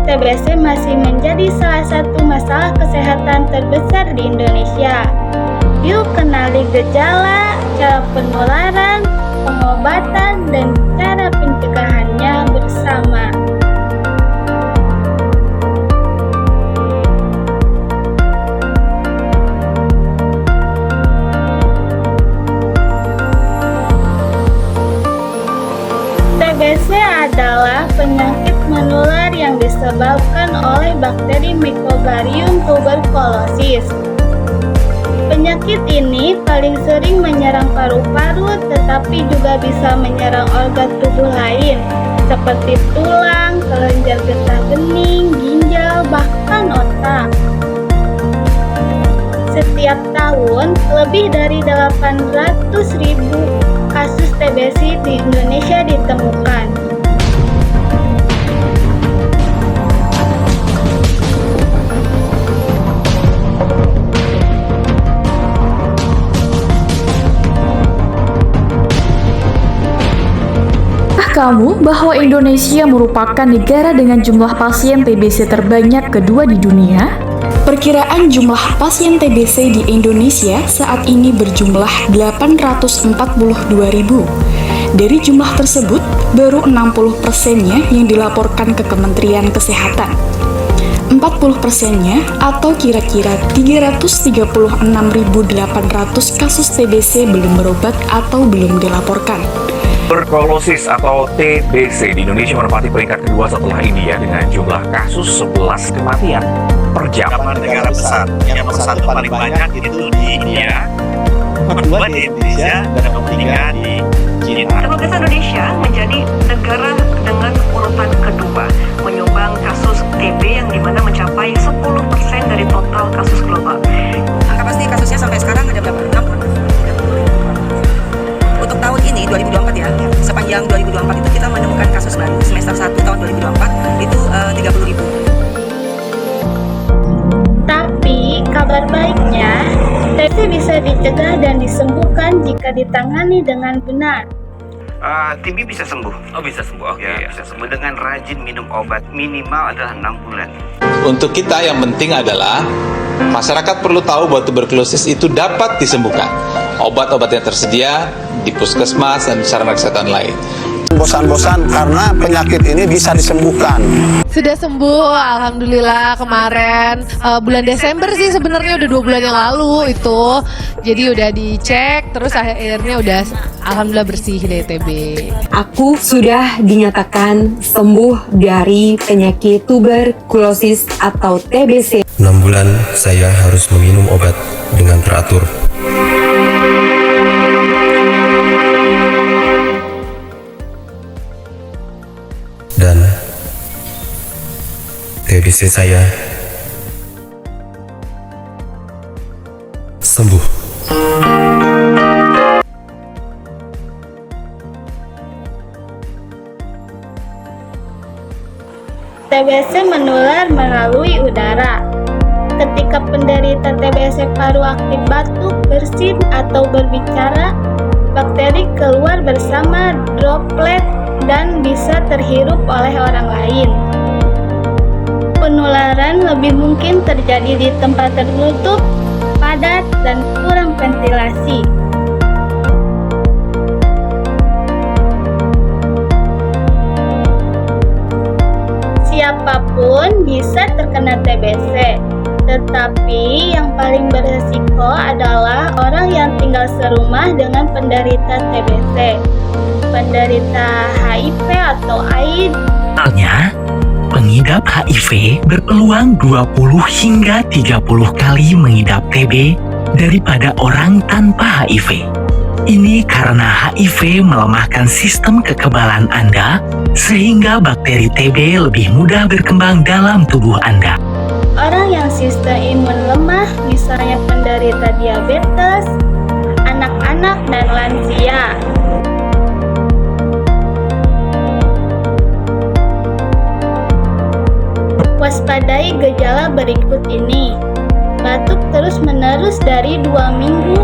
TBC masih menjadi salah satu masalah kesehatan terbesar di Indonesia. Yuk kenali gejala, cara penularan, pengobatan, dan cara pencegahannya bersama. TBC adalah penyakit menular yang disebabkan oleh bakteri Mycobacterium tuberculosis. Penyakit ini paling sering menyerang paru-paru, tetapi juga bisa menyerang organ tubuh lain seperti tulang, kelenjar getah bening, ginjal, bahkan otak. Setiap tahun, lebih dari 800.000 kasus TBC di Indonesia ditemukan. Kamu bahwa Indonesia merupakan negara dengan jumlah pasien TBC terbanyak kedua di dunia? Perkiraan jumlah pasien TBC di Indonesia saat ini berjumlah 842.000. Dari jumlah tersebut, baru 60%-nya yang dilaporkan ke Kementerian Kesehatan. 40%-nya atau kira-kira 336.800 kasus TBC belum berobat atau belum dilaporkan. Tuberkulosis atau TBC di Indonesia menempati peringkat kedua setelah India dengan jumlah kasus 11 kematian per jam. Negara besar yang nomor satu paling banyak itu di India, kedua di Indonesia, dan nomor tiga di China. Sebagai Indonesia menjadi negara dengan urutan kedua menyumbang kasus TB yang dimana mencapai 10% dari total kasus global. Angka pasti kasusnya sampai sekarang ada berapa? 6. Untuk tahun ini 2024 ya, sepanjang 2024 itu kita menemukan kasus baru semester 1 tahun 2024 itu 30.000. Tapi kabar baiknya, TBC bisa dicegah dan disembuhkan jika ditangani dengan benar. TB bisa sembuh. Oh, bisa sembuh. Oke, Ya, bisa sembuh dengan rajin minum obat, minimal adalah 6 bulan. Untuk kita yang penting adalah masyarakat perlu tahu bahwa tuberkulosis itu dapat disembuhkan. Obat-obat yang tersedia di puskesmas dan sarana kesehatan lain. Bosan-bosan karena penyakit ini bisa disembuhkan. Sudah sembuh, alhamdulillah kemarin bulan Desember sih sebenarnya udah 2 bulan yang lalu itu. Jadi udah dicek, terus akhirnya udah alhamdulillah bersih dari TB. Aku sudah dinyatakan sembuh dari penyakit tuberkulosis atau TBC. 6 bulan saya harus meminum obat dengan teratur. Dan TBC saya sembuh. TBC menular melalui udara. Ketika penderita TBC paru aktif batuk, bersin, atau berbicara, bakteri keluar bersama droplet dan bisa terhirup oleh orang lain. Penularan lebih mungkin terjadi di tempat tertutup, padat, dan kurang ventilasi. Siapapun bisa terkena TBC, tetapi yang paling beresiko adalah orang yang tinggal serumah dengan penderita TBC, penderita HIV atau AIDS. Misalnya, pengidap HIV berpeluang 20 hingga 30 kali mengidap TB daripada orang tanpa HIV. Ini karena HIV melemahkan sistem kekebalan Anda, sehingga bakteri TB lebih mudah berkembang dalam tubuh Anda. Orang yang sistem imun lemah, misalnya penderita diabetes, anak-anak, dan lansia. Waspadai gejala berikut ini. Batuk terus-menerus dari 2 minggu,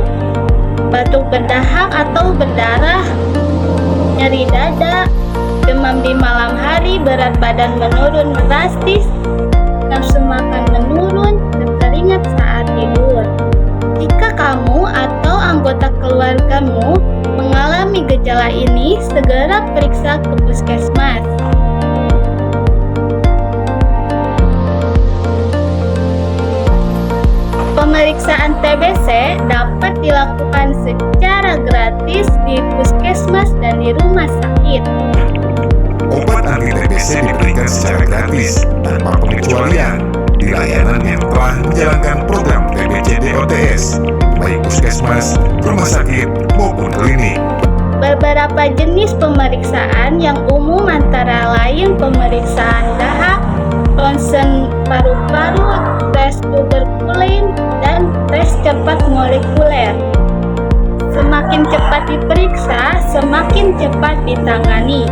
batuk berdahak atau berdarah, nyeri dada, demam di malam hari, berat badan menurun drastis, nafsu makan menurun, berkeringat saat tidur. Jika kamu atau anggota keluargamu mengalami gejala ini, segera periksa ke puskesmas. Pemeriksaan TBC dapat dilakukan secara gratis di puskesmas dan di rumah sakit. Obat anti TBC diberikan secara gratis tanpa pengecualian di layanan yang telah menjalankan program TBC-DOTS, baik puskesmas, rumah sakit, maupun klinik. Beberapa jenis pemeriksaan yang umum antara lain pemeriksaan dahak, ronsen paru-paru, tes tuberkulin, dan tes cepat molekuler. Semakin cepat diperiksa, semakin cepat ditangani.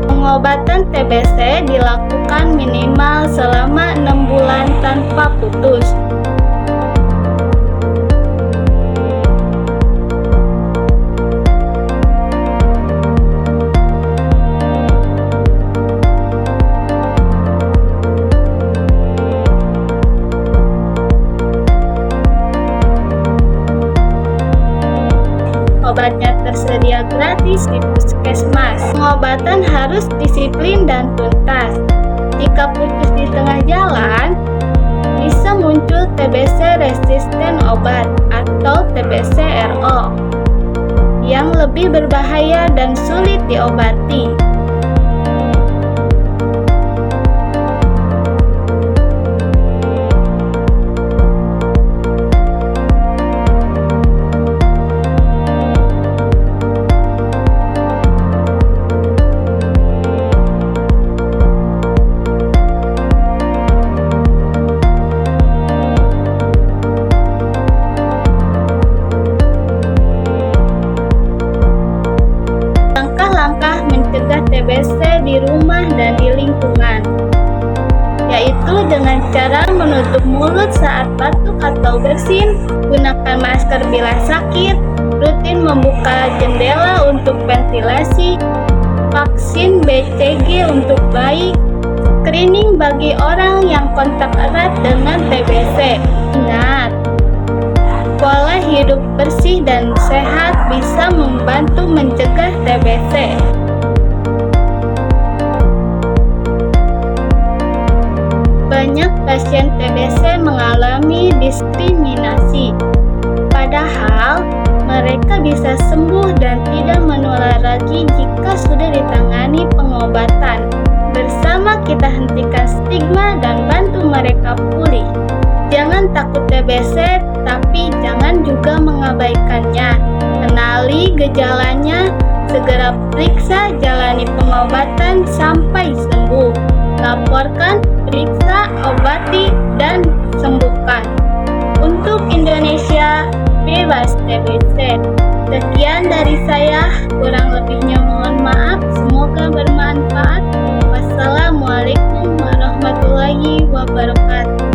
Pengobatan TBC dilakukan minimal selama 6 bulan tanpa putus. Obatnya tersedia gratis di puskesmas. Pengobatan harus disiplin dan tuntas. Jika putus di tengah jalan, bisa muncul TBC resisten obat atau TBC-RO yang lebih berbahaya dan sulit diobati. TBC di rumah dan di lingkungan, yaitu dengan cara menutup mulut saat batuk atau bersin, gunakan masker bila sakit, rutin membuka jendela untuk ventilasi, vaksin BCG untuk bayi, screening bagi orang yang kontak erat dengan TBC. Ingat, pola hidup bersih dan sehat bisa membantu mencegah TBC. Banyak pasien TBC mengalami diskriminasi, padahal mereka bisa sembuh dan tidak menular lagi jika sudah ditangani pengobatan. Bersama kita hentikan stigma dan bantu mereka pulih. Jangan takut TBC, tapi jangan juga mengabaikannya. Kenali gejalanya, segera periksa, jalani pengobatan sampai sembuh. Laporkan, periksa, obati, dan sembuhkan. Untuk Indonesia bebas TBC. Sekian dari saya, kurang lebihnya mohon maaf. Semoga bermanfaat. Wassalamualaikum warahmatullahi wabarakatuh.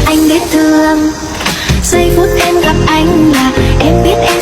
Anh biết thương. Giây phút em gặp anh là em biết em